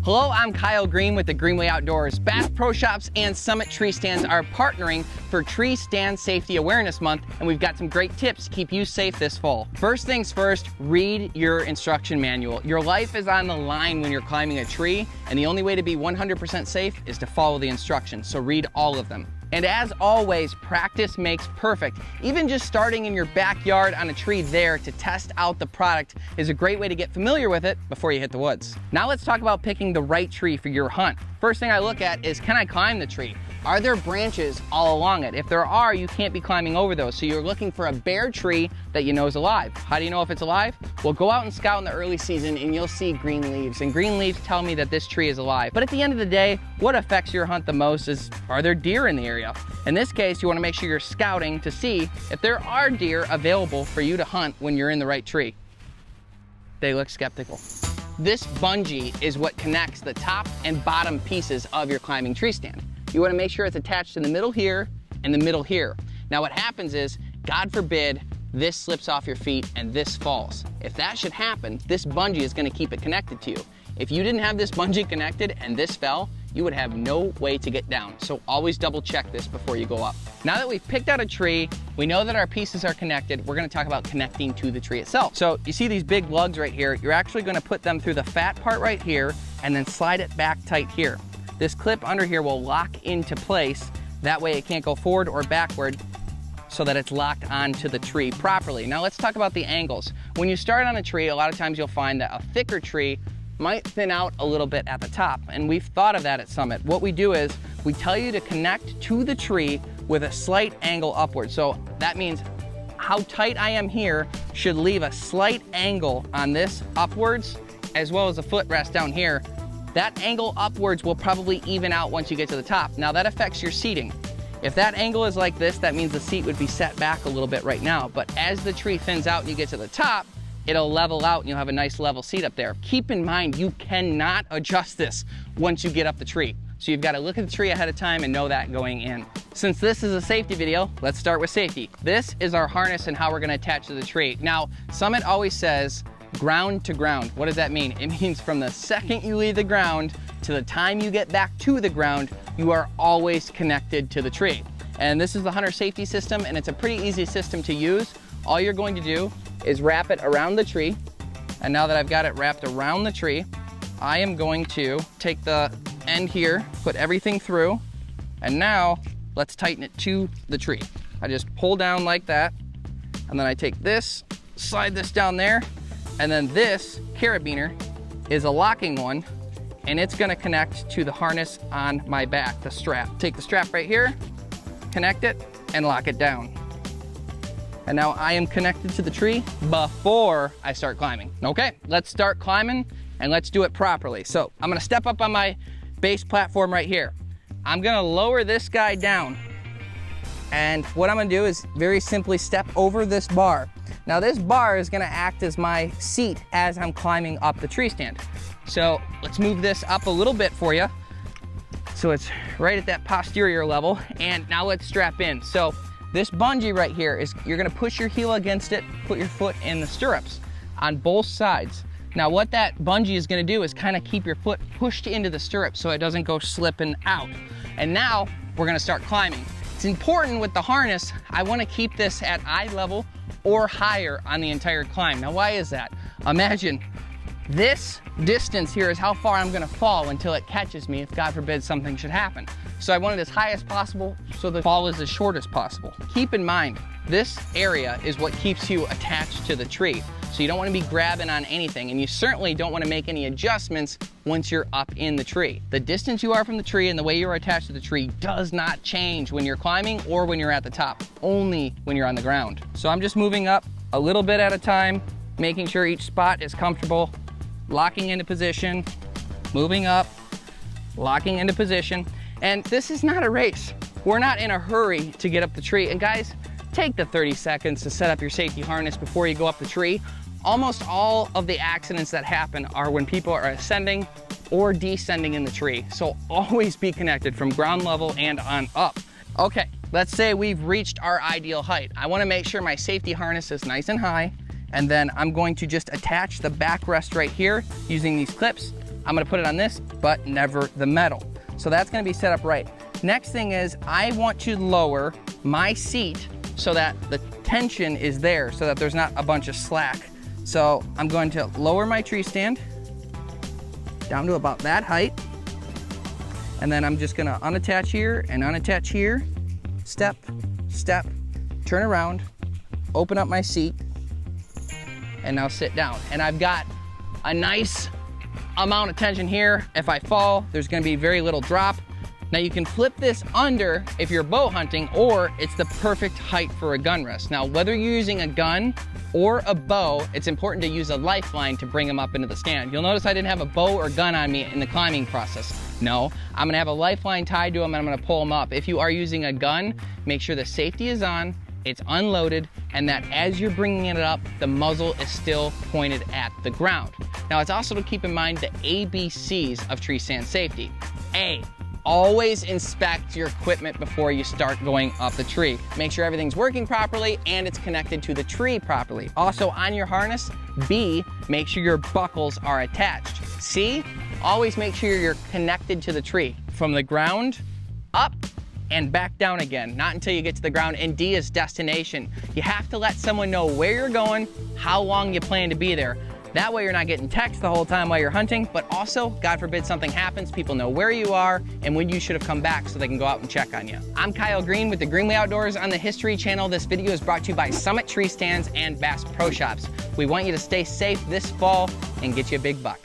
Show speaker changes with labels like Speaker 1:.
Speaker 1: Hello, I'm Kyle Green with the Greenway Outdoors. Bass Pro Shops and Summit Tree Stands are partnering for Tree Stand Safety Awareness Month, and we've got some great tips to keep you safe this fall. First things first, read your instruction manual. Your life is on the line when you're climbing a tree, and the only way to be 100% safe is to follow the instructions, so read all of them. And as always, practice makes perfect. Even just starting in your backyard on a tree there to test out the product is a great way to get familiar with it before you hit the woods. Now let's talk about picking the right tree for your hunt. First thing I look at is, can I climb the tree? Are there branches all along it? If there are, you can't be climbing over those. So you're looking for a bare tree that you know is alive. How do you know if it's alive? Well, go out and scout in the early season and you'll see green leaves. And green leaves tell me that this tree is alive. But at the end of the day, what affects your hunt the most is, are there deer in the area? In this case, you want to make sure you're scouting to see if there are deer available for you to hunt when you're in the right tree. They look skeptical. This bungee is what connects the top and bottom pieces of your climbing tree stand. You want to make sure it's attached in the middle here and the middle here. Now what happens is, God forbid, this slips off your feet and this falls. If that should happen, this bungee is going to keep it connected to you. If you didn't have this bungee connected and this fell, you would have no way to get down. So always double check this before you go up. Now that we've picked out a tree, we know that our pieces are connected, we're gonna talk about connecting to the tree itself. So you see these big lugs right here, you're actually gonna put them through the fat part right here and then slide it back tight here. This clip under here will lock into place. That way it can't go forward or backward, so that it's locked onto the tree properly. Now let's talk about the angles. When you start on a tree, a lot of times you'll find that a thicker tree might thin out a little bit at the top, and we've thought of that at Summit. What we do is we tell you to connect to the tree with a slight angle upward. So that means how tight I am here should leave a slight angle on this upwards, as well as a footrest down here. That angle upwards will probably even out once you get to the top. Now that affects your seating. If that angle is like this, that means the seat would be set back a little bit right now. But as the tree thins out and you get to the top, it'll level out and you'll have a nice level seat up there. Keep in mind, you cannot adjust this once you get up the tree. So you've got to look at the tree ahead of time and know that going in. Since this is a safety video, let's start with safety. This is our harness and how we're going to attach to the tree. Now, Summit always says ground to ground. What does that mean? It means from the second you leave the ground to the time you get back to the ground, you are always connected to the tree. And this is the hunter safety system, and it's a pretty easy system to use. All you're going to do is wrap it around the tree. And now that I've got it wrapped around the tree, I am going to take the end here, put everything through, and now let's tighten it to the tree. I just pull down like that, and then I take this, slide this down there, and then this carabiner is a locking one, and it's gonna connect to the harness on my back, the strap. Take the strap right here, connect it, and lock it down. And now I am connected to the tree before I start climbing. Okay, let's start climbing and let's do it properly. So I'm gonna step up on my base platform right here. I'm gonna lower this guy down. And what I'm gonna do is very simply step over this bar. Now this bar is gonna act as my seat as I'm climbing up the tree stand. So let's move this up a little bit for you. So it's right at that posterior level. And now let's strap in. So this bungee right here is, you're gonna push your heel against it, put your foot in the stirrups on both sides. Now what that bungee is gonna do is kind of keep your foot pushed into the stirrup so it doesn't go slipping out. And now we're gonna start climbing. It's important with the harness, I wanna keep this at eye level or higher on the entire climb. Now why is that? Imagine this distance here is how far I'm gonna fall until it catches me if God forbid something should happen. So I want it as high as possible so the fall is as short as possible. Keep in mind, this area is what keeps you attached to the tree. So you don't want to be grabbing on anything, and you certainly don't want to make any adjustments once you're up in the tree. The distance you are from the tree and the way you're attached to the tree does not change when you're climbing or when you're at the top, only when you're on the ground. So I'm just moving up a little bit at a time, making sure each spot is comfortable, locking into position, moving up, locking into position. And this is not a race. We're not in a hurry to get up the tree. And guys, take the 30 seconds to set up your safety harness before you go up the tree. Almost all of the accidents that happen are when people are ascending or descending in the tree. So always be connected from ground level and on up. Okay, let's say we've reached our ideal height. I wanna make sure my safety harness is nice and high, and then I'm going to just attach the backrest right here using these clips I'm gonna put it on this, but never the metal. So that's gonna be set up right. Next thing is I want to lower my seat so that the tension is there, so that there's not a bunch of slack. So I'm going to lower my tree stand down to about that height. And then I'm just gonna unattach here and unattach here. Step, step, turn around, open up my seat, and now sit down. And I've got a nice amount of tension here. If I fall, there's gonna be very little drop. Now you can flip this under if you're bow hunting, or it's the perfect height for a gun rest. Now, whether you're using a gun or a bow, it's important to use a lifeline to bring them up into the stand. You'll notice I didn't have a bow or gun on me in the climbing process. No, I'm gonna have a lifeline tied to them and I'm gonna pull them up. If you are using a gun, make sure the safety is on, it's unloaded, and that as you're bringing it up, the muzzle is still pointed at the ground. Now, it's also to keep in mind the ABCs of tree stand safety. A, always inspect your equipment before you start going up the tree. Make sure everything's working properly and it's connected to the tree properly. Also on your harness, B, make sure your buckles are attached. C, always make sure you're connected to the tree from the ground up and back down again, not until you get to the ground. And D is destination. You have to let someone know where you're going, how long you plan to be there. That way you're not getting text the whole time while you're hunting, but also, God forbid something happens, people know where you are and when you should have come back so they can go out and check on you. I'm Kyle Green with the Greenway Outdoors on the History Channel. This video is brought to you by Summit Tree Stands and Bass Pro Shops. We want you to stay safe this fall and get you a big buck.